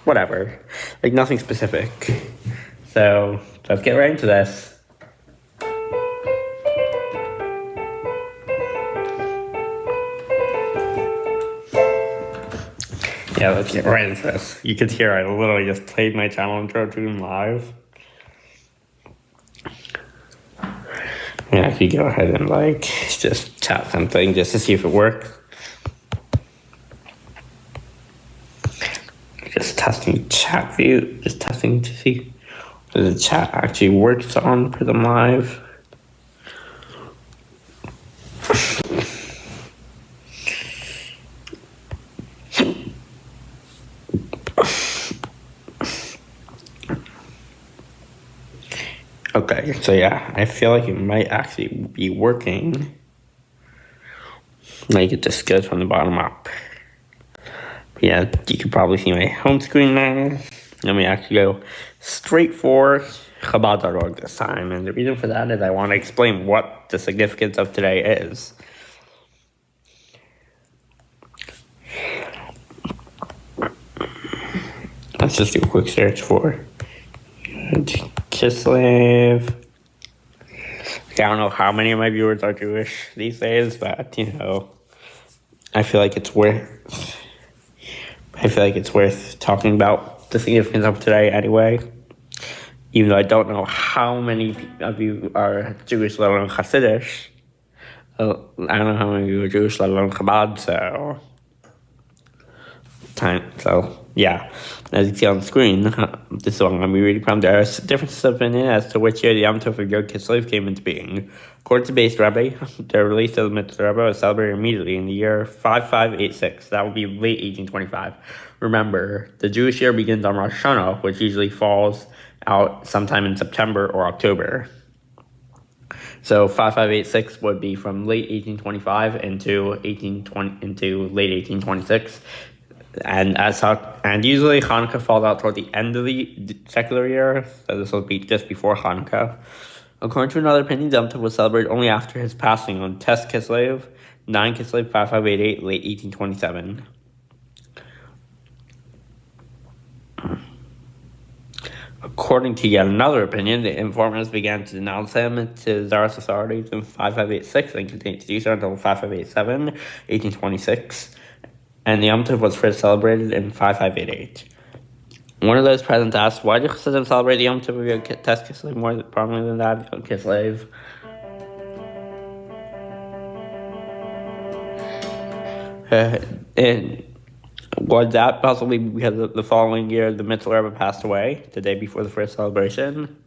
whatever, like nothing specific. So let's get right into this. Yeah, let's get right into this. You could hear I literally just played my channel intro to him live. Yeah, if you go ahead and just chat something just to see if it works. Just testing chat view, just testing to see if the chat actually works on Prism Live. Okay, so yeah, I feel like it might actually be working. Like it just goes from the bottom up. But yeah, you can probably see my home screen now. Let me actually go straight for Chabad.org this time. And the reason for that is I want to explain what the significance of today is. Let's just do a quick search for Kislev. I don't know how many of my viewers are Jewish these days, but I feel like it's worth talking about the significance of today anyway. Even though I don't know how many of you are Jewish, let alone Hasidish. I don't know how many of you are Jewish, let alone Chabad, so yeah, as you see on the screen, this is what I'm going to be reading from. There are differences of opinion as to which year the Yom Tov of Yod Kislev came into being. According to Beis Rebbe, the release of the Mitzvah Rebbe was celebrated immediately in the year 5586. That would be late 1825. Remember, the Jewish year begins on Rosh Hashanah, which usually falls out sometime in September or October. So 5586 would be from late 1825 into late 1826. And usually Hanukkah falls out toward the end of the secular year, so this will be just before Hanukkah. According to another opinion, Yom Tov was celebrated only after his passing on Tes Kislev, 9 Kislev 5588, late 1827. According to yet another opinion, the informers began to denounce him to Tsarist authorities in 5586 and continued to do so until 5587, 1826. And the Yom Tov was first celebrated in 5588. One of those present asked, why do Chassidim celebrate the Yom Tov of Yod Tes Kislev more prominently than that of Yod Kislev? And was that possibly because the following year the Mitzvah Rebbe passed away, the day before the first celebration?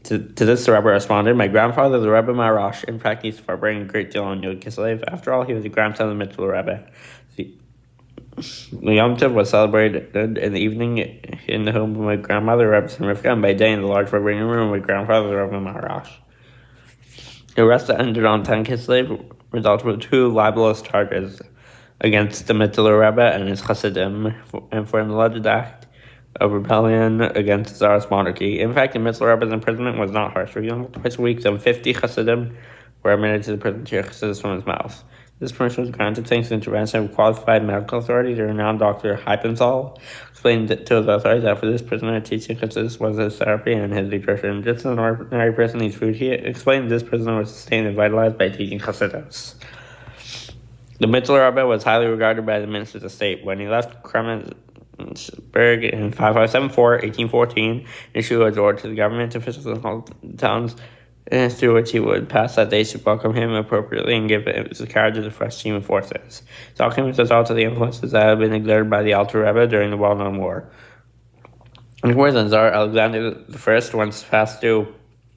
To this, the Rebbe responded, my grandfather, the Rebbe Marash, in fact, used to celebrate a great deal on Yod Kislev. After all, he was the grandson of the Mitzvah Rebbe. The Yom Tov was celebrated in the evening in the home of my grandmother, Rebbe Rivka, and by day in the large Rebbe room of my grandfather, the Rebbe Marash. The arrest that ended on 10 Kislev resulted in 2 libelous charges against the Mitzvah Rebbe and his Chassidim, and for an alleged act of rebellion against the Tsarist monarchy. In fact, the Mitzvah Rebbe's imprisonment was not harsh. For twice a week, some 50 Chassidim were admitted to the prison to hear Chassidus from his mouth. This permission was granted thanks to the intervention of qualified medical authorities. The renowned Dr. Hypensall explained to the authorities that for this prisoner, teaching Chassidus was his therapy and his nutrition. Just as an ordinary person needs food, he explained this prisoner was sustained and vitalized by teaching Chassidus. The Mitzvah Rebbe was highly regarded by the ministers of state. When he left Kremenberg in 5574, 1814, issued a order to the government officials in all towns through which he would pass that they should welcome him appropriately and give him the carriage of the fresh team of forces. Talking with result of the influences that had been exerted by the Alter Rebbe during the well-known war. In words, Tsar Alexander I once passed through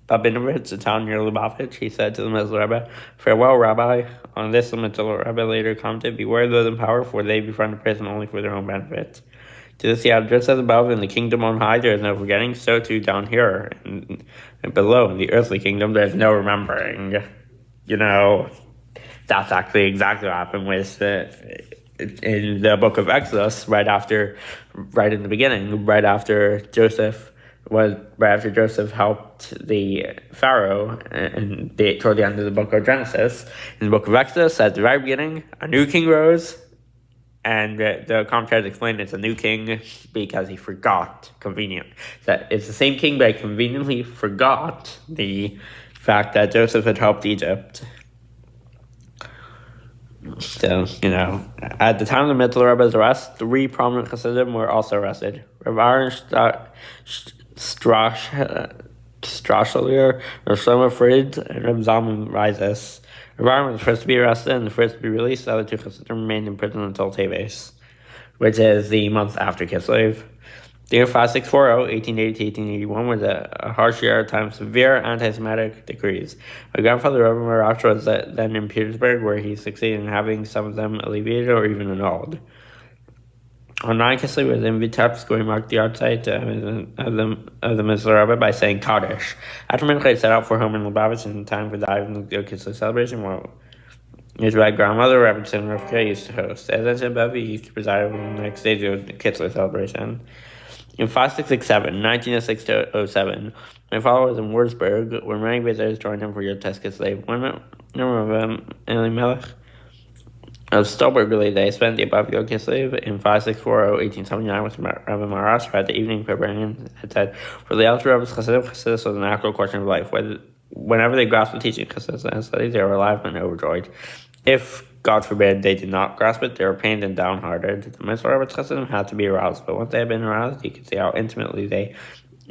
Babinovitz, a town near Lubavitch, he said to the Mitzvah Rebbe, farewell, Rabbi. On this, the Mitzvah Rebbe later commented, beware those in power, for they befriend a person only for their own benefit. To this he added, just as above in the kingdom on high there is no forgetting, so too down here and below in the earthly kingdom there is no remembering. That's actually exactly what happened with in the book of Exodus, right in the beginning, right after Joseph helped the Pharaoh, and toward the end of the book of Genesis. In the book of Exodus, at the very beginning, a new king rose, And the commentators explained it's a new king because he forgot, that it's the same king, but conveniently forgot the fact that Joseph had helped Egypt. So, at the time of the Mitzvah Rebbe's arrest, 3 prominent Hasidim were also arrested. Rav Aaron Strashelier, Rav Shlomo Fried, and Rav Zalman Reizes. Rav Aaron was the first to be arrested and the first to be released. The other 2 Hasidim remained in prison until Teves, which is the month after Kislev. The year 5640, 1880 to 1881, was a harsh year at times severe anti-Semitic decrees. My grandfather, Rebbe Marash, was then in Petersburg, where he succeeded in having some of them alleviated or even annulled. On 9 Kislev was in Vitebsk, where he marked the art site of the Mitzvah Rebbe by saying Kaddish. After Mincha, he set out for home in Lubavitch in time for the Ivan Kislev celebration, where his right grandmother, Rebbe Rivka, used to host. As I said, Bevi used to preside over the next stage of the Kislev celebration. In 5667, 1906 to 07, my father was in Würzburg, where many visitors joined him for your test Kislev. One of them, Elimelech of Stolberg, related that he spent the above Yom Kislev in 5640, 1879 with Rabbi Marash, who at the evening preparing had said, for the elder Rebbe's Chassidus was an actual question of life. Whenever they grasped the teaching Chassidus and studies, they were alive and overjoyed. If, God forbid, they did not grasp it, they were pained and downhearted. The Mitzvah Rebbe's Chassidim had to be aroused, but once they had been aroused, you could see how intimately they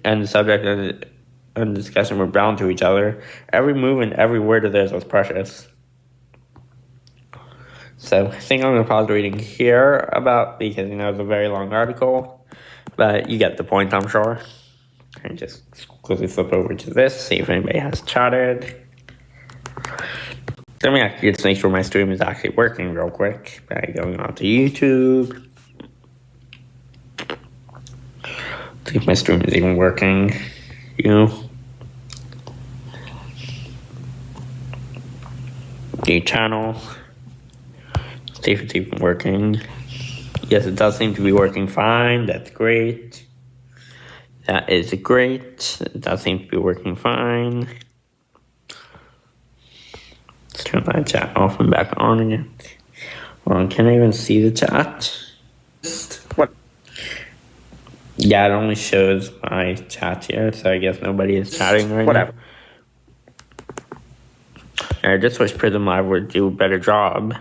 and the subject and the discussion were bound to each other. Every move and every word of theirs was precious. So I think I'm going to pause reading here because it's a very long article, but you get the point, I'm sure. And just quickly flip over to this, see if anybody has chatted. Let me actually just make sure my stream is actually working real quick by going on to YouTube. See if my stream is even working, The channel. See if it's even working. Yes, it does seem to be working fine. That's great. That is great. It does seem to be working fine. Let's turn my chat off and back on again. Well, can I even see the chat? What? Yeah, it only shows my chat here, so I guess nobody is chatting right now. I just wish Prism Live would do a better job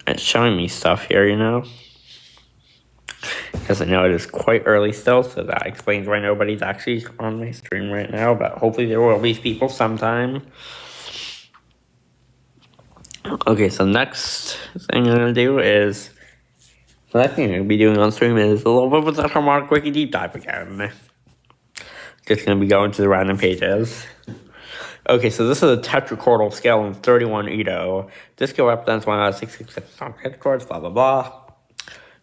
at showing me stuff here, Because I know it is quite early still, so that explains why nobody's actually on my stream right now, but hopefully there will be people sometime. Okay, so next thing I'm going to do is, the next thing I'm going to be doing on stream is a little bit of a Mark Wiki deep dive again. Just going to be going to the random pages. Okay, so this is a tetrachordal scale in 31 Edo. This scale represents 1 out of 666 tetrachords, blah, blah, blah.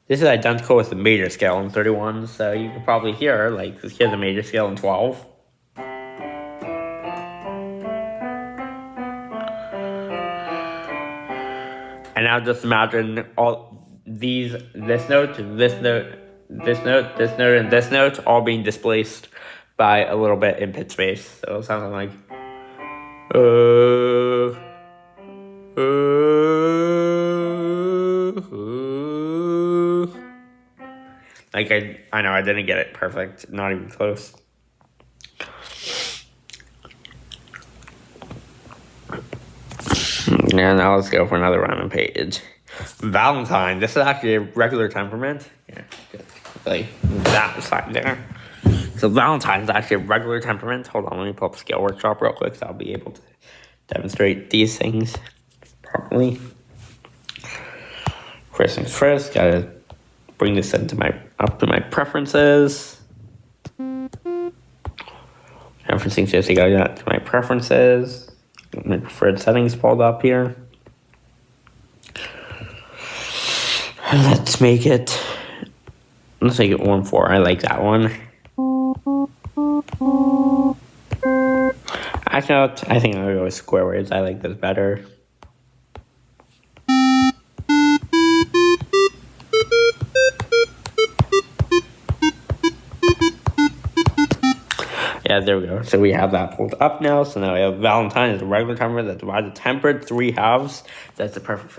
This is identical with the major scale in 31, so you can probably hear, here's the major scale in 12. And now just imagine all this note, this note, this note, this note, and this note all being displaced by a little bit in pitch space. So it sounds like I know I didn't get it perfect, not even close. Yeah, now let's go for another random page. Valentine. This is actually a regular temperament. Yeah, like that side there. So Valentine is actually a regular temperament. Hold on, let me pull up Scale Workshop real quick so I'll be able to demonstrate these things properly. First things first, gotta bring this up to my preferences. Referencing just gotta get to my preferences. My preferred settings pulled up here. Let's make it 1.4. I like that one. Actually, I think I'm gonna go with square words. I like this better. Yeah, there we go. So we have that pulled up now. So now we have Valentine is a regular temperament that divides a temperate 3 halves. That's the perfect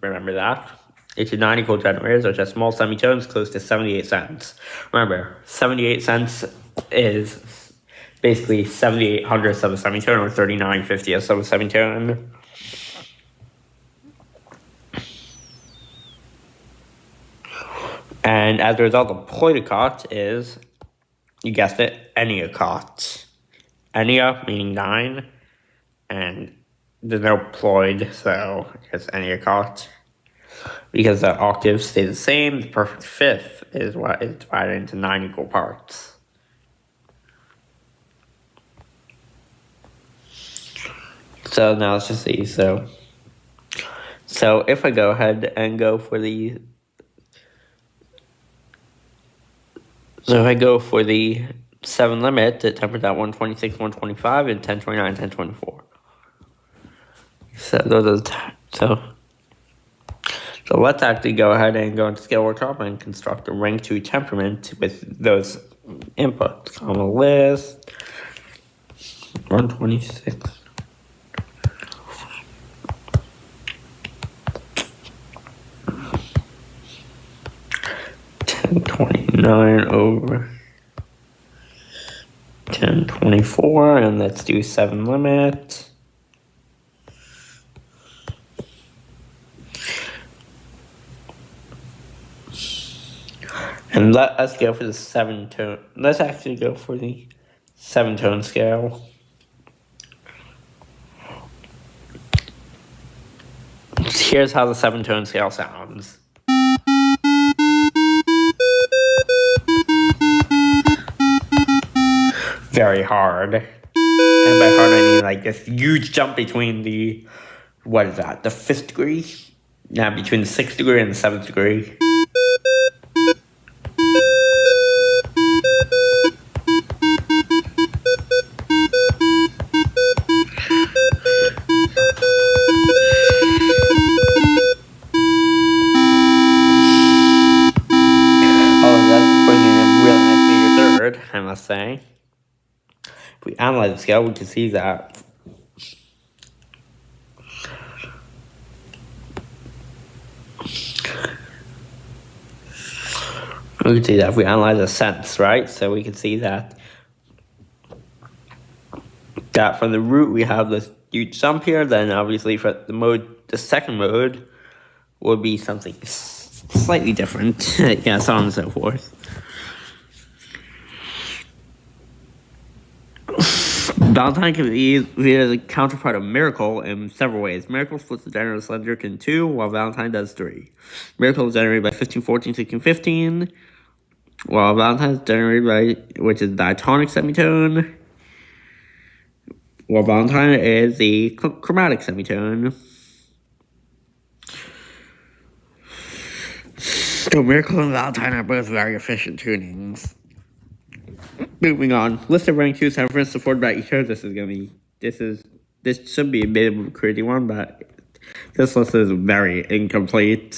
Remember that. 8 to 9 equal generators are just small semitones close to 78 cents. Remember, 78 cents is basically 78 hundredths of a semitone, or 39 fiftieths of a semitone. And as a result, the ploidicot is, you guessed it, enneacot. Ennea meaning 9, and there's no ploid, so it's enneacot. Because the octaves stay the same, the perfect fifth is what is divided into 9 equal parts. So now let's just see. So if I go ahead and go for the, so if I go for the 7 limit, it tempers at 126, 125, and 1029, 1024. So those are so let's actually go ahead and go into Scale Workshop and construct a rank 2 temperament with those inputs on the list. 126. $10.29 over 10.24, and let's do 7 limit. And let us go for the 7-tone. Let's actually go for the 7-tone scale. Here's how the 7-tone scale sounds. Very hard. And by hard, I mean like this huge jump between the, what is that, the 5th degree? Yeah, between the 6th degree and the 7th degree. I must say. If we analyze the scale, we can see that if we analyze the sense, right? So we can see that from the root we have this huge jump here. Then obviously for the second mode would be something slightly different. Yeah, so on and so forth. Valentine can be viewed as a counterpart of Miracle in several ways. Miracle splits the generator cylindric in 2, while Valentine does 3. Miracle is generated by 1514, 1615, while Valentine is generated by, which is diatonic semitone, while Valentine is the chromatic semitone. So Miracle and Valentine are both very efficient tunings. Moving on, list of rank 2 temperaments supported by each other. This should be a bit of a crazy one, but this list is very incomplete.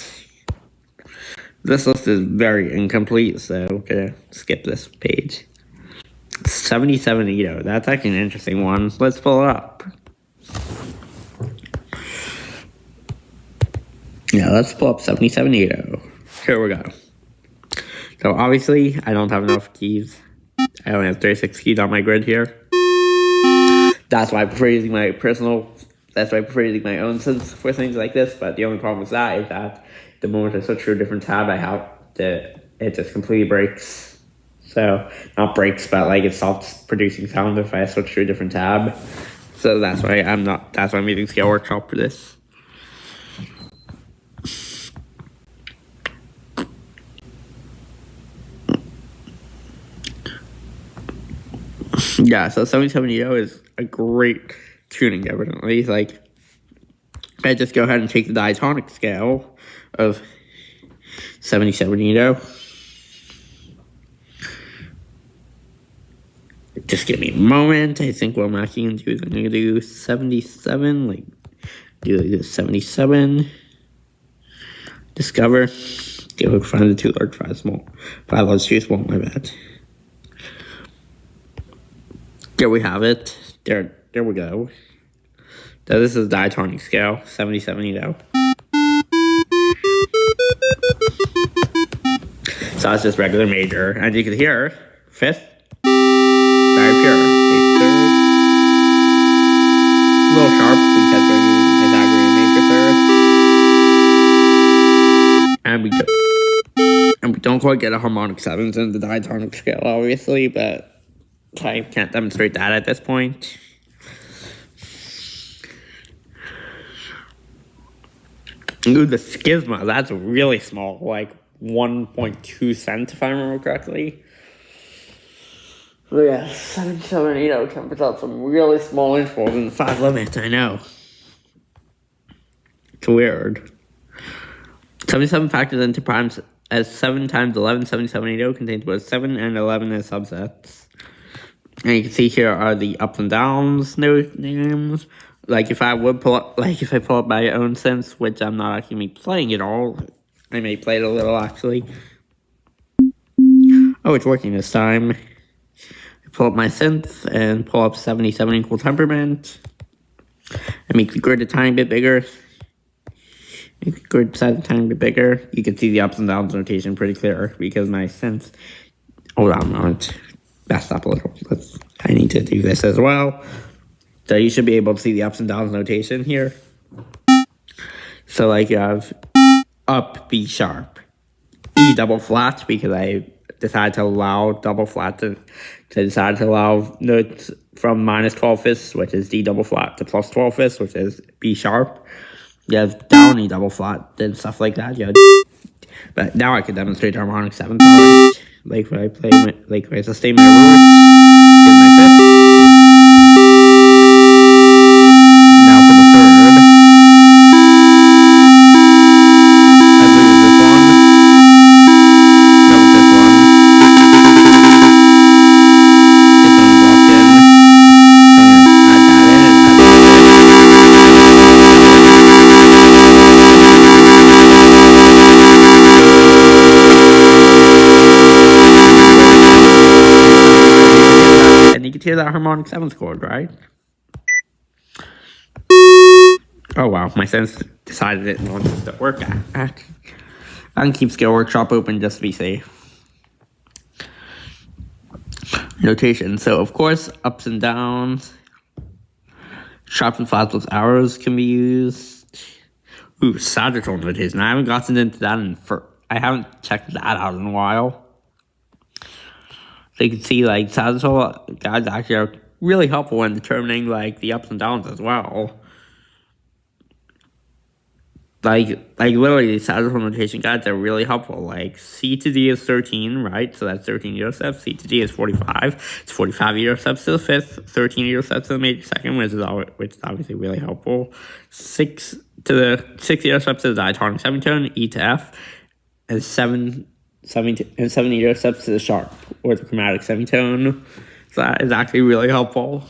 So okay, skip this page. 77 Ito, that's actually an interesting one. Let's pull it up. Yeah, let's pull up 77 Ito. Here we go. So obviously, I don't have enough keys. I only have 36 keys on my grid here. That's why I prefer using my own sense for things like this. But the only problem with that is that the moment I switch to a different tab, it just completely breaks. So, not breaks, but like it stops producing sound if I switch to a different tab. So that's why I'm using Scale Workshop for this. Yeah, so 77EO is a great tuning, evidently. Like, I just go ahead and take the diatonic scale of 77EO. Just give me a moment. I think what I'm actually going to do is I'm going to do 77, like, do 77, discover, go find the 2 large, 5 small, 5 large, 2 small, my bad. There we have it. There we go. So this is diatonic scale, 77 Ito. So that's just regular major. And you can hear fifth, very pure. Wait, third. A little sharp because we're using Pythagorean major third. And we don't quite get a harmonic seventh in the diatonic scale, obviously, but I can't demonstrate that at this point. Ooh, the schisma, that's really small, like 1.2 cents if I remember correctly. But yeah, 778 can put out some really small intervals in the 5 limit, I know. It's weird. 77 factors into primes as 7 times 11, 7780 contains both 7 and 11 as subsets. And you can see here are the ups and downs names. Like if I pull up my own synth, which I'm not actually playing it all. I may play it a little actually. Oh, it's working this time. I pull up my synth and pull up 77 equal temperament. I make the grid a tiny bit bigger. Make the grid size a tiny bit bigger. You can see the ups and downs notation pretty clear because my synth. Hold on a moment. Messed up a little. I need to do this as well. So you should be able to see the ups and downs notation here. So like you have up B sharp, E double flat because I decided to allow double flat to decide to allow notes from minus 12 fifths, which is D double flat, to plus 12 fifths, which is B sharp. You have down E double flat and stuff like that. But now I can demonstrate harmonic seventh. Like when I play when I sustain my roots is my fifth. Now for the third. I believe it's this one. No, it's this one. This one's locked in. I'm gonna add that in and add that in. And you can hear that harmonic seventh chord, right? Oh wow, my sense decided it wants to work. I can keep Scale Workshop open just to be safe. Notation. So of course, ups and downs. Sharps and flats with arrows can be used. Ooh, sagittal notation. I haven't gotten into that I haven't checked that out in a while. So you can see like sagittal guides actually are really helpful when determining like the ups and downs as well. Like literally, the sagittal notation guides are really helpful. Like C to D is 13, right? So that's 13 euro steps. C to D is 45. It's 45 euro steps to the fifth, 13 euro steps to the major second, which is obviously really helpful. 6 euro steps to the diatonic semitone, E to F, and 7 euro steps to the sharp or the chromatic semitone. So that is actually really helpful.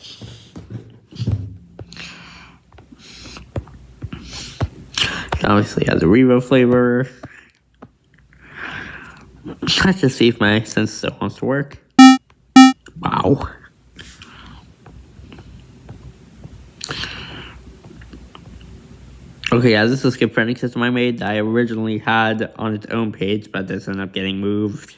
Obviously has a Revo flavor. Let's just see if my sense still wants to work. Wow. Okay, yeah, this is a schizophrenic system I made that I originally had on its own page, but this ended up getting moved.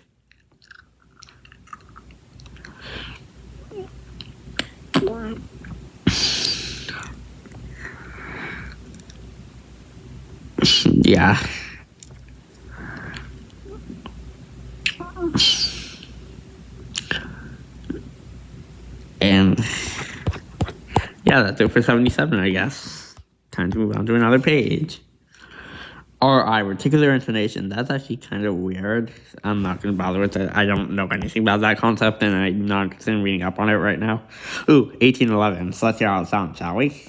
Yeah. And yeah, that's it for 77, I guess. Time to move on to another page. RI, reticular intonation. That's actually kind of weird. I'm not going to bother with it. I don't know anything about that concept, and I'm not interested in reading up on it right now. Ooh, 1811. So let's hear how it sounds, shall we?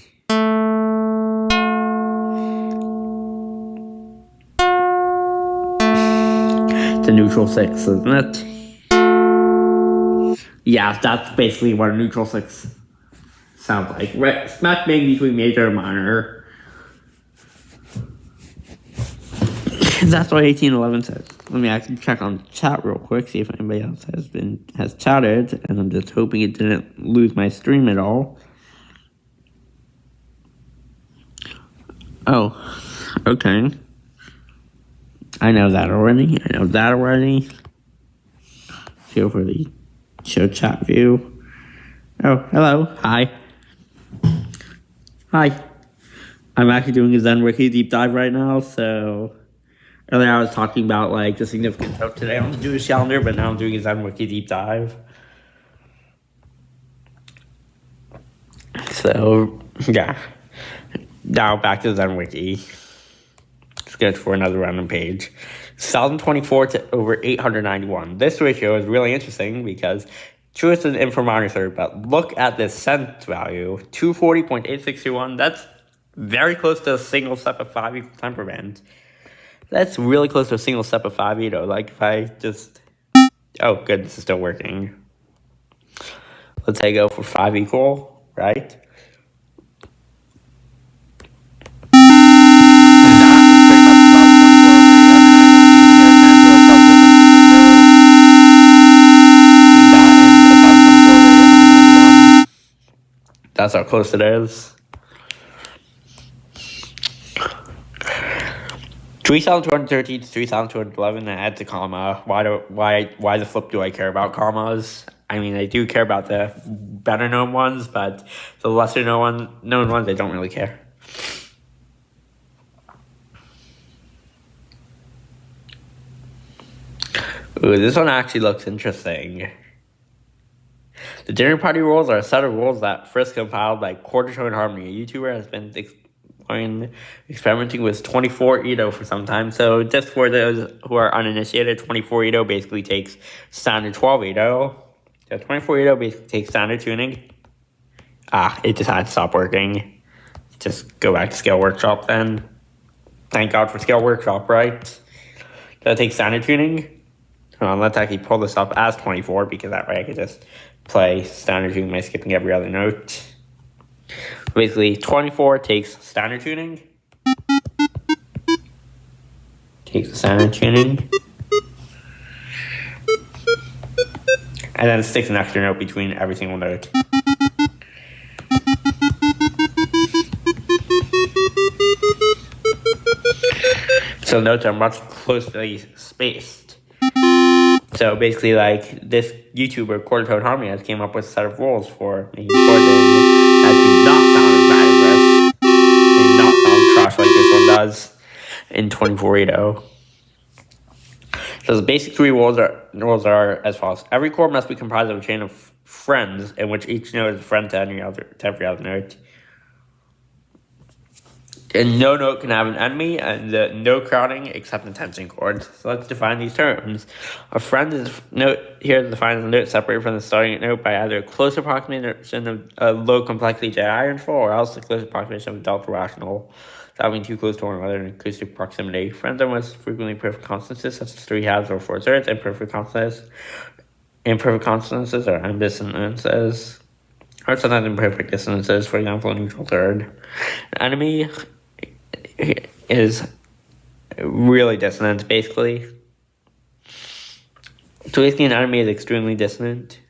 It's a neutral 6, isn't it? Yeah, that's basically what a neutral 6 sounds like. Right, smack bang between major and minor. That's what 1811 says. Let me actually check on chat real quick, see if anybody else has chatted, and I'm just hoping it didn't lose my stream at all. Oh, okay. I know that already. go for the show chat view. Oh, hello. Hi. Hi. I'm actually doing a Zen Wiki deep dive right now, so earlier I was talking about like the significance of today on the Jewish calendar, but now I'm doing a Zen Wiki deep dive. So, yeah. Now back to Zen Wiki. Let's go for another random page. 1024 to over 891. This ratio is really interesting because true it's an infomonitor, but look at this cent value, 240.8621. That's very close to a single step of 5 equal temperament. That's really close to a single step of 5 Ito. Like if I just... Oh, good, this is still working. Let's say go for 5 equal, right? That's how close it is. 3,213 to 3,211 and add the comma. Why the flip do I care about commas? I mean, I do care about the better known ones, but the lesser known ones, I don't really care. Ooh, this one actually looks interesting. The dinner party rules are a set of rules that first compiled by Quarter Tone Harmony. A YouTuber has been experimenting with 24 Ito for some time. So just for those who are uninitiated, 24 Ito basically takes standard 12 Ito. So 24 Ito basically takes standard tuning. It decided to stop working. Just go back to Scale Workshop then. Thank God for Scale Workshop, right? So it takes standard tuning. Let's actually pull this up as 24 because that way I could just play standard tuning by skipping every other note. Basically, 24 takes standard tuning. Takes the standard tuning. And then sticks an extra note between every single note. So notes are much closely spaced. So basically, like, this YouTuber, Quarter Tone Harmony, has came up with a set of rules for making chords that do not sound as bad as this. They do not sound trash like this one does in 24 Ito. So the basic three rules are as follows. Every chord must be comprised of a chain of friends in which each note is a friend to every other note. And no note can have an enemy, and no crowding except intention chords. So let's define these terms. A friend is note here defined as a note separated from the starting note by either a close approximation of a low complexity J interval, or else a close approximation of a delta rational. That being too close to one another in acoustic proximity. Friends are most frequently perfect constances, such as 3/2 or 4/3, and perfect constances. Imperfect constances are dissonances, or sometimes imperfect dissonances, for example, a neutral third. An enemy is really dissonant, basically. So basically, an enemy is extremely dissonant.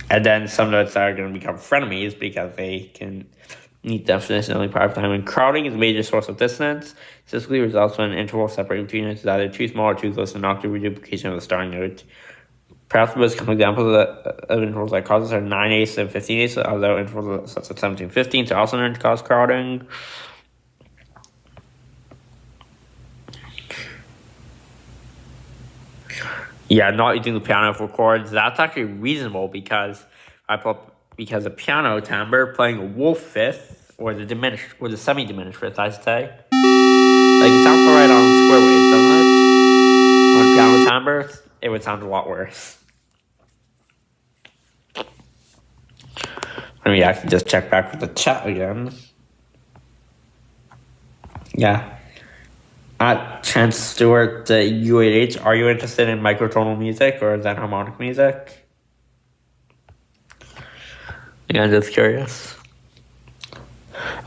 And then some notes are going to become frenemies because they can meet definition only part of time. And crowding is a major source of dissonance. Typically results when an interval separating between notes is either too small or too close to an octave reduplication of the starting note. Perhaps the most common examples of intervals that cause this are 9/8 and 15/8, although intervals such as 17/15 are also known to cause crowding. Yeah, not using the piano for chords. That's actually reasonable because a piano timbre playing a wolf fifth or the semi-diminished fifth, I should say. Like it sounds alright on square waves, doesn't it? On piano timbre, it would sound a lot worse. Let me actually just check back with the chat again. Yeah. At Chance Stewart, UAH, are you interested in microtonal music or Zen harmonic music? Yeah, I'm just curious.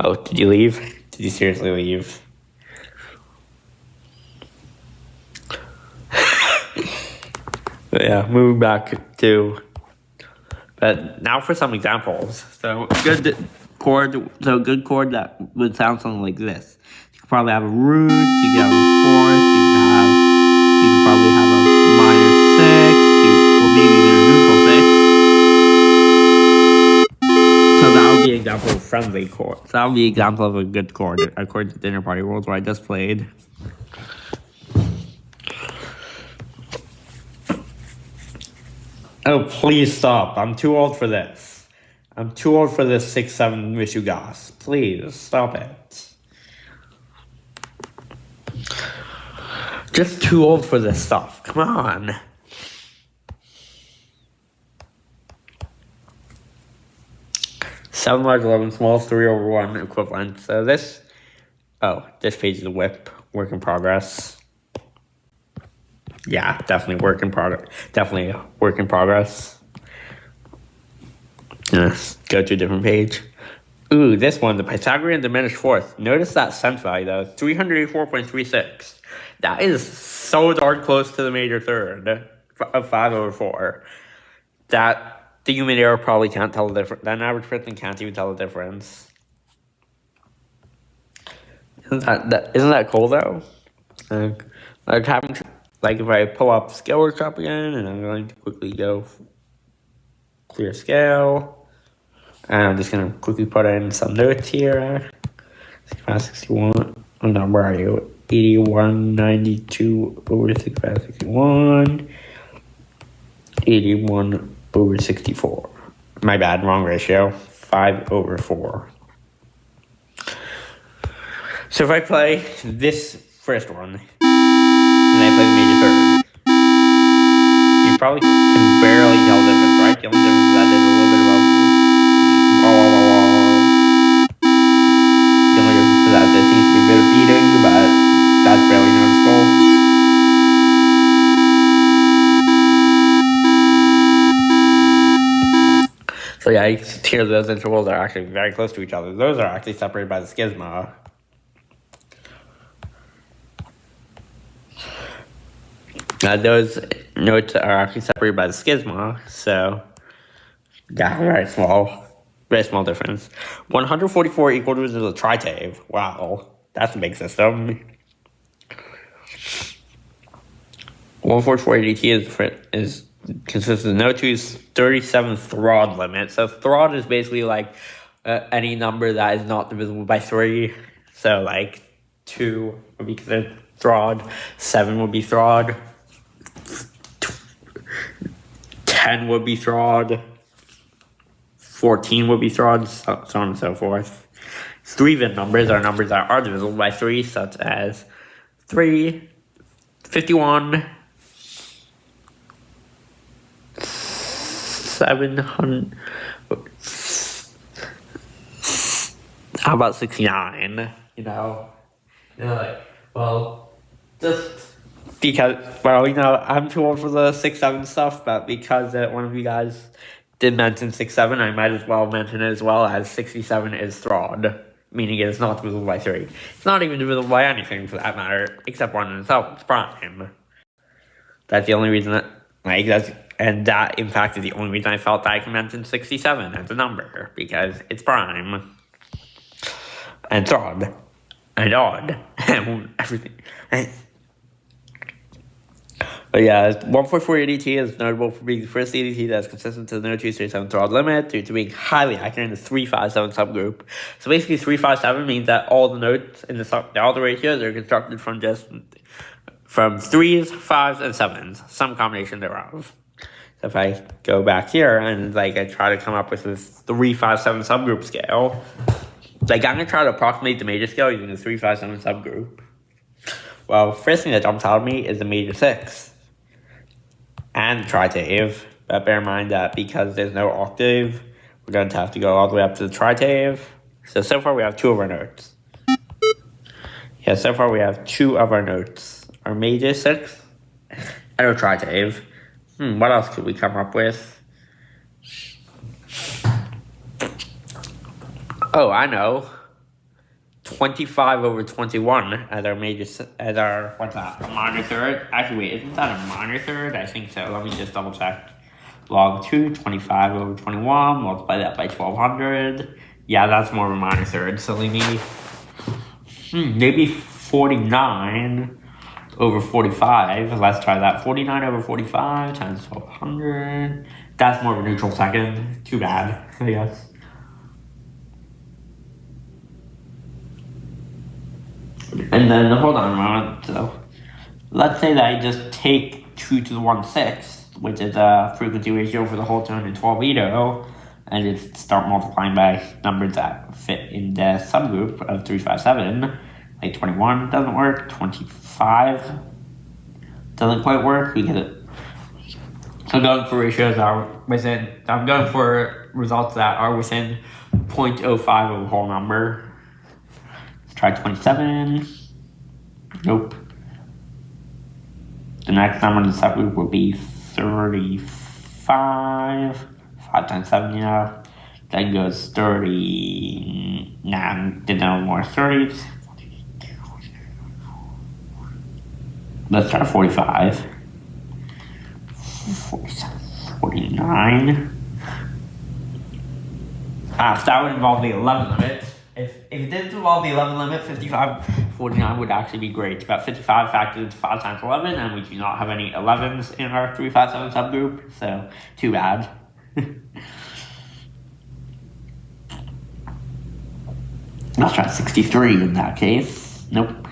Oh, did you leave? Did you seriously leave? But yeah, moving back to... But now for some examples. So good chord that would sound something like this. probably have a root, you can have a fourth, you can probably have a minor sixth, or maybe even a neutral sixth. So that would be an example of a friendly chord. So that would be an example of a good chord according to dinner party rules where I just played. Oh, please stop. I'm too old for this. I'm too old for this 6-7 Mishugas. Please, stop it. Just too old for this stuff. Come on. Seven large, 11 small, 3/1 equivalent. So this page is a whip. Work in progress. Yeah, definitely work in progress. Definitely a work in progress. Yes, go to a different page. Ooh, this one, the Pythagorean diminished fourth. Notice that cent value though, 384.36. That is so darn close to the major third of 5/4. That the human error probably can't tell the difference. That an average person can't even tell the difference. Isn't that cool though? If I pull up Scale Workshop again, and I'm going to quickly go clear scale, and I'm just going to quickly put in some notes here. 6561. Oh no, where are you? 8192 over 6561. 81 over 64. My bad, wrong ratio. 5/4. So if I play this first one, and I play the major third, you probably can barely tell the difference, right? The only difference is that there's a little bit of the only difference is that there seems to be a bit of beating, but that's barely noticeable. So yeah, you can hear those intervals are actually very close to each other. Those are actually separated by the schisma. Those notes are actually separated by the schisma, so yeah, very small difference. 144 equal to the tritave. Wow, that's a big system. 144 ADT consists of no 2's 37 Throd limit. So Throd is basically like any number that is not divisible by 3. So like 2 would be considered Throd, 7 would be Throd, 10 would be Throd, 14 would be Throd, so on and so forth. 3-bit numbers are numbers that are divisible by 3, such as 3, 51, 700. How about 69? Just because, I'm too old for the 6-7 stuff, but because one of you guys did mention 6-7, I might as well mention it as well, as 67 is Throd, meaning it is not divisible by 3. It's not even divisible by anything for that matter, except 1 in itself. It's prime. That's the only reason that in fact is the only reason I felt that I can mention 67 as a number, because it's prime and Throd and odd and everything. But yeah, 144 ADT is notable for being the first ADT that's consistent to the no 237 Throd limit due to being highly accurate in the 357 subgroup. So basically 357 means that all the notes in all the ratios are constructed from 3s, 5s, and 7s, some combination thereof. So if I go back here and I try to come up with this 357 subgroup scale, I'm going to try to approximate the major scale using the 357 subgroup. Well, first thing that jumps out at me is the major 6 and the tritave. But bear in mind that because there's no octave, we're going to have to go all the way up to the tritave. So far we have 2 of our notes. Yeah, so far we have 2 of our notes. Our major 6 and our tritave. What else could we come up with? Oh, I know. 25/21 as our a minor third. Actually, wait, isn't that a minor third? I think so. Let me just double check. Log 2, 25/21, multiply that by 1200. Yeah, that's more of a minor third, silly me. Maybe 49 over 45. Let's try that. 49 over 45 times 1200. That's more of a neutral second. Too bad, I guess. And then, hold on a moment. So, let's say that I just take 2 to the 1/6, which is a frequency ratio for the whole tone in 12 Ito, and just start multiplying by numbers that fit in the subgroup of 357. Like 21 doesn't work, 25 doesn't quite work because I'm going for ratios that are within, I'm going for results that are within 0.05 of a whole number. Let's try 27. Nope. The next number in the subgroup will be 35. 5 times 7, you know. Then goes 30. Nah, did no more 30s. Let's try 45. 47, 49. So that would involve the 11 limit. If it didn't involve the 11 limit, 55, 49 would actually be great. But 55 factored into 5 times 11, and we do not have any 11s in our 357 subgroup, so too bad. Let's try 63 in that case. Nope.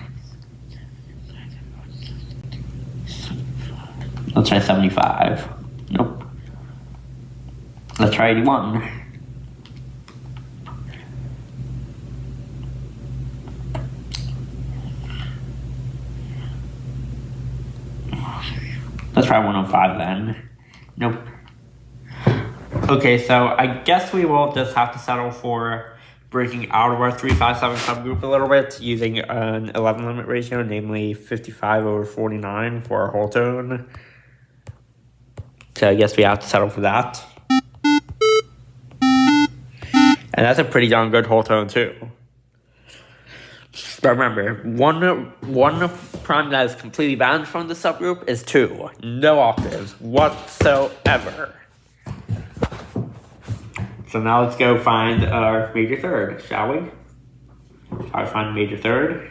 Let's try 75. Nope. Let's try 81. Let's try 105 then. Nope. Okay, so I guess we will just have to settle for breaking out of our 357 subgroup a little bit using an 11 limit ratio, namely 55 over 49 for our whole tone. So I guess we have to settle for that. And that's a pretty darn good whole tone too. But remember, one prime that is completely banned from the subgroup is 2. No octaves whatsoever. So now let's go find our major third, shall we? Try to find major third.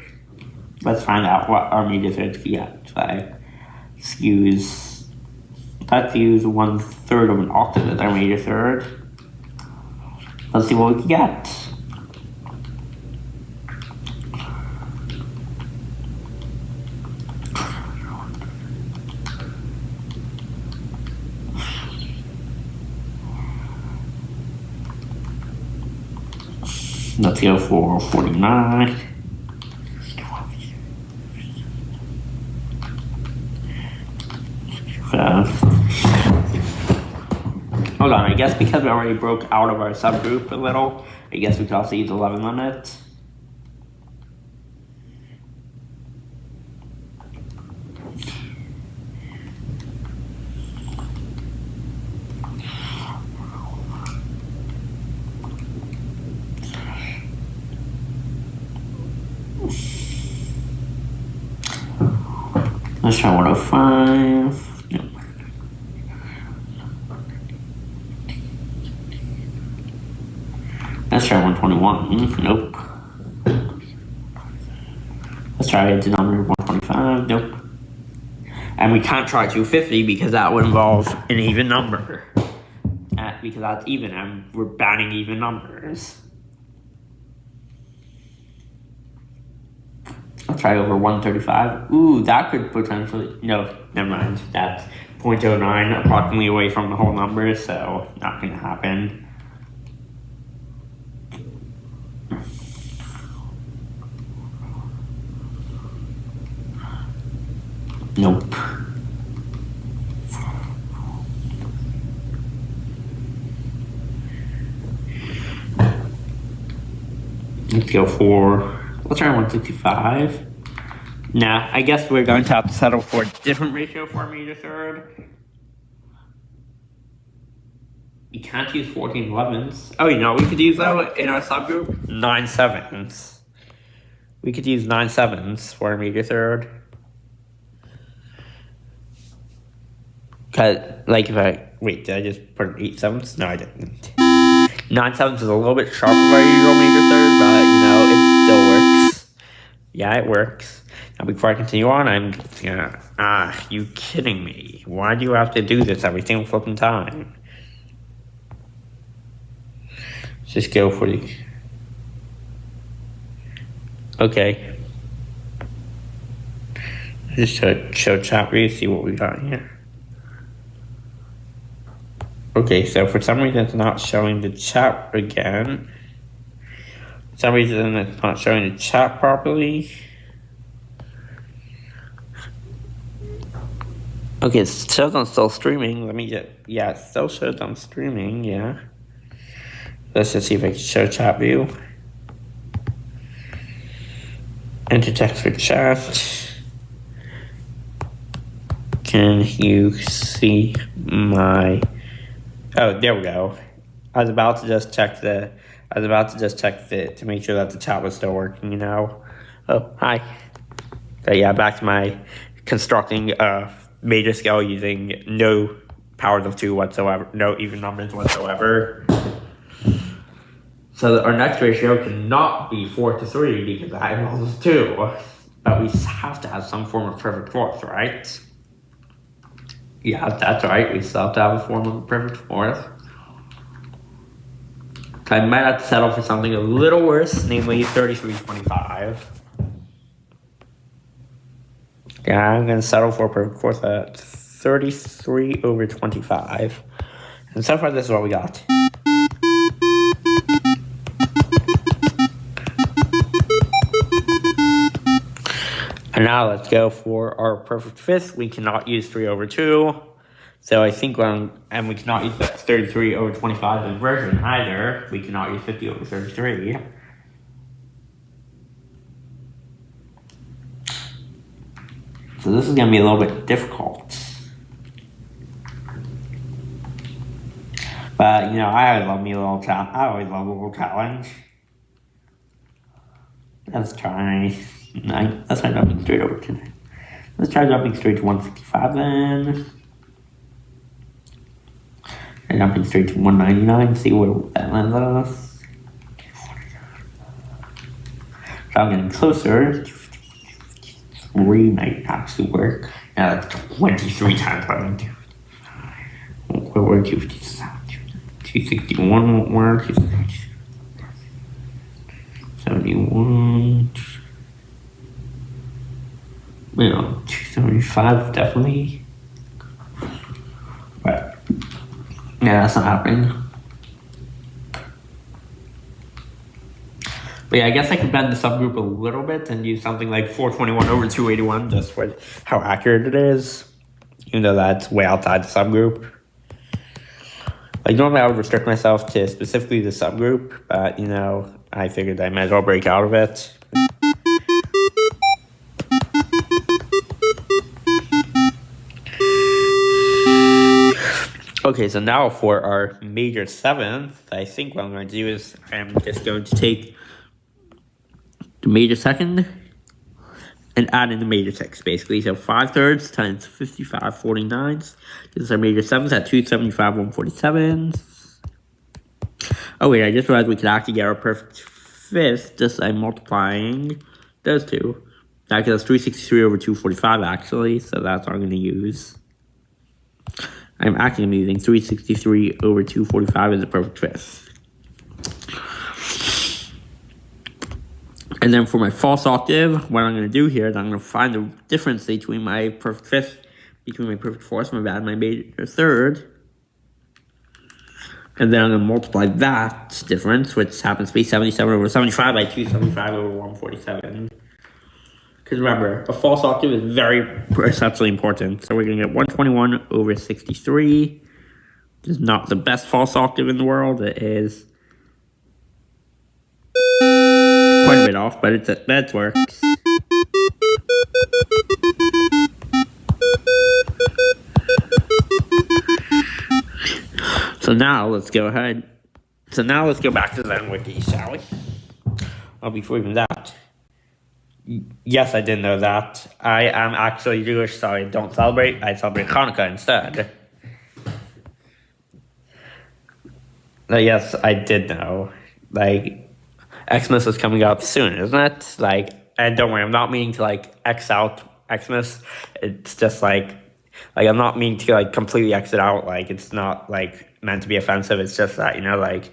Let's find out what our major third key at. Let's use 1/3 of an octave as our major third. Let's see what we can get. Let's go for 49. Hold on, I guess because we already broke out of our subgroup a little, I guess we could also use 11 limit. Let's try 105. Nope. Let's try 121. Nope. Let's try a denominator 125. Nope. And we can't try 250 because that would involve an even number. Because that's even, and we're banning even numbers. I'll try over 135. Ooh, that could potentially... No, never mind. That's 0.09, approximately away from the whole number, so not going to happen. Nope. Let's go for... Let's try 165. Nah, I guess we're going to have to settle for a different ratio for our major third. We can't use 14 11s. Oh, you know, we could use that in our subgroup. 9 7s. We could use 9 7s for our major third. Cause, like, if I... Wait, did I just put 8 7s? No, I didn't. 9 7s is a little bit sharp of our usual major third, but, you know, it still works. Yeah, it works. Now, before I continue on, I'm gonna, you kidding me? Why do you have to do this every single flipping time? Just go for the... Okay. Just show chat view, see what we got here. Okay, so for some reason it's not showing the chat again. For some reason it's not showing the chat properly. Okay, it shows I'm still streaming. Let me get... Yeah, it still shows I'm streaming, yeah. Let's just see if I can show chat view. Enter text for chat. Can you see my... Oh, there we go. I was about to just check to make sure that the chat was still working, you know. Oh, hi. But yeah, back to my constructing major scale using no powers of 2 whatsoever, no even numbers whatsoever. So our next ratio cannot be 4:3 because I have all of 2. But we have to have some form of perfect fourth, right? Yeah, that's right. We still have to have a form of a perfect fourth. I might have to settle for something a little worse, namely 33/25. Yeah, I'm going to settle for a perfect fourth at 33/25. And so far, this is what we got. And now let's go for our perfect fifth. We cannot use 3/2. So I think and we cannot use 33/25 inversion either. We cannot use 50/33. So this is going to be a little bit difficult. But, you know, I always love a little challenge. Let's try jumping straight over to... Let's try jumping straight to 155 then. And jumping straight to 199, see where that lands us. So I'm getting closer. 3 might actually work. Now that's 23 times 11. Where were 261 won't work. 71. 275 definitely. But yeah, that's not happening. But yeah, I guess I could bend the subgroup a little bit and use something like 421/281 just for how accurate it is. Even though that's way outside the subgroup. Like normally I would restrict myself to specifically the subgroup, but you know, I figured I might as well break out of it. Okay, so now for our major seventh, I think what I'm going to do is I'm just going to take the major second and add in the major sixth, basically. So 5/3 times 55/49. This is our major seventh at 275/147. Oh wait, I just realized we could actually get our perfect fifth just by multiplying those two. That gives us 363/245 actually, so that's what I'm going to use. I'm actually using 363/245 as a perfect fifth. And then for my false octave, what I'm going to do here is I'm going to find the difference between my perfect fifth, between my perfect fourth, my major third. And then I'm going to multiply that difference, which happens to be 77/75 by 275/147. Because remember, a false octave is very perceptually important. So we're going to get 121/63. Which is not the best false octave in the world. It is quite a bit off, but that works. So now let's go ahead. So now let's go back to the Wiki, shall we? Oh, before even that. Yes, I did know that. I am actually Jewish, so I don't celebrate. I celebrate Hanukkah instead. Yes, I did know. Like, Xmas is coming up soon, isn't it? Like, And don't worry, I'm not meaning to like X out Xmas. It's just like I'm not meaning to like completely X it out. Like it's not like meant to be offensive. It's just that like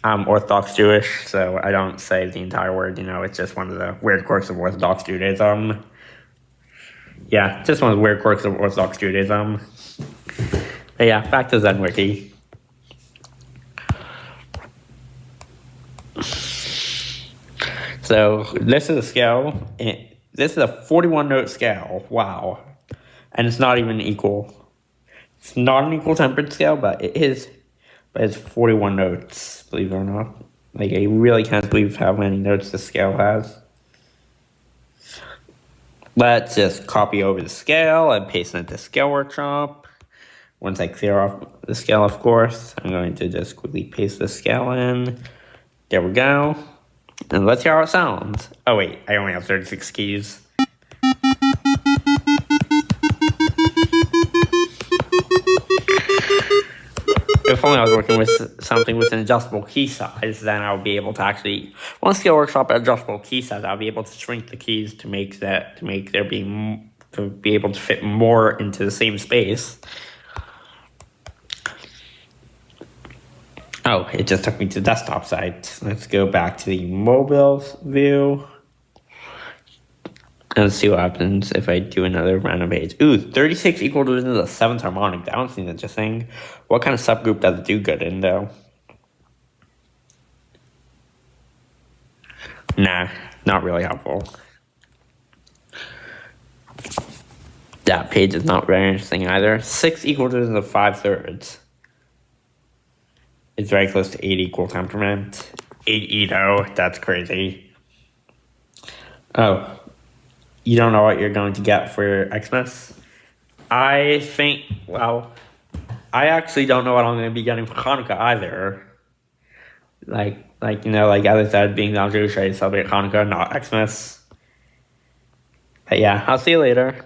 I'm Orthodox Jewish, so I don't say the entire word. It's just one of the weird quirks of Orthodox Judaism. Yeah, just one of the weird quirks of Orthodox Judaism. But yeah, back to Zen Wiki. So this is a scale. This is a 41-note scale. Wow. And it's not even equal. It's not an equal tempered scale, but it is. But it's 41 notes, believe it or not. Like, I really can't believe how many notes this scale has. Let's just copy over the scale and paste it into Scale Workshop. Once I clear off the scale, of course, I'm going to just quickly paste the scale in. There we go. And let's hear how it sounds. Oh wait, I only have 36 keys. If only I was working with something with an adjustable key size, then I would be able to actually, once Scale Workshop adjustable key size, I'll be able to shrink the keys to be able to fit more into the same space. Oh, it just took me to the desktop site. Let's go back to the mobile view. And let's see what happens if I do another random page. Ooh, 36 equal to the 7th harmonic. That one seems interesting. What kind of subgroup does it do good in, though? Nah, not really helpful. That page is not very interesting either. 6 equal to the 5/3. It's very close to 8 equal temperament. 8 Edo, that's crazy. Oh, you don't know what you're going to get for Xmas? I actually don't know what I'm going to be getting for Hanukkah either. Like as I said, being non-Jewish, I celebrate Hanukkah, not Xmas. But yeah, I'll see you later.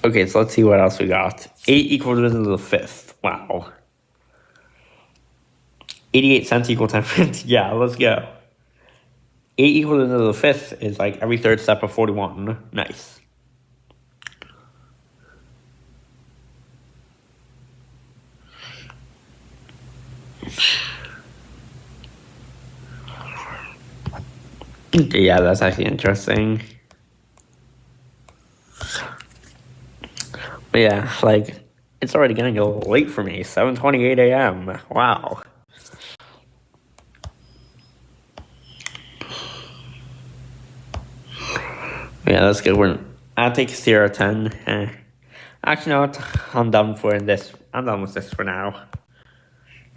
Okay, so let's see what else we got. 8 equal to the 5th. Wow. 88 cents equal 10 cents. Yeah, let's go. 8 equal to the 5th is like every third step of 41. Nice. Yeah, that's actually interesting. But yeah, like, it's already getting a little late for me. 7:28 a.m. Wow. Yeah, that's good. I'll take 0-10. Actually, no, I'm done with this for now.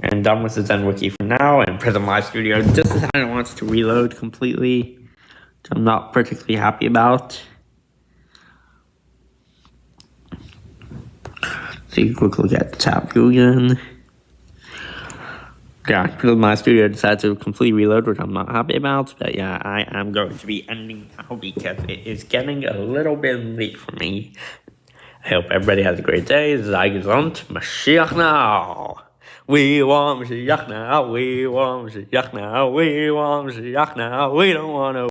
And done with the Zen Wiki for now. And Prism Live Studio just decided it wants to reload completely, which I'm not particularly happy about. So you quick look at the tab view again. Yeah, Prism Live Studio decided to completely reload, which I'm not happy about. But yeah, I am going to be ending now because it is getting a little bit late for me. I hope everybody has a great day. Sei gesund. Mashiach now. We want Mashiach now. We want Mashiach now. We want Mashiach now. We don't want to.